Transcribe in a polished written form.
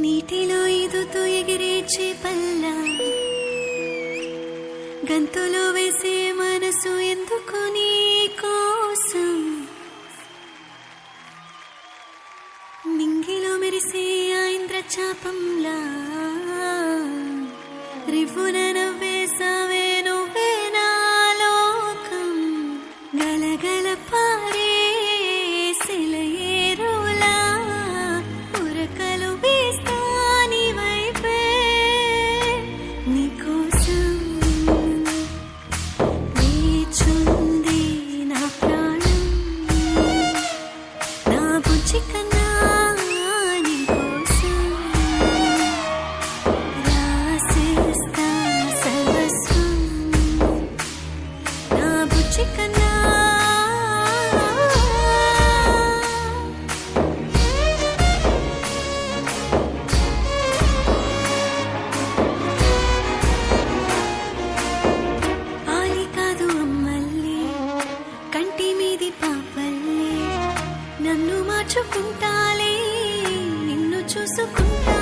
నీటిలో ఈదుతూ ఎగిరే చేపల్ల గంతులో వేసే మనసు ఎందుకు నీ కోసం నింగిలో మెరిసే ఆ ఇంద్రచాపంలా రివ్వున నవ్వేసావే నువ్వే నా లోకం గలగల పారే సెలయేరులా ఉరకలు వేస్తా నీ వైపే నీకోసం వేచుంది నా ప్రాణం నా బుజ్జి కన్నా నీకోసం రాసేస్తా సర్వస్వం నా బుజ్జి కన్నా ఆలి కాదు అమ్మల్లే కంటి మీది పాపల్లే నన్ను మార్చుకుంటాలే నిన్ను చూసుకుంటా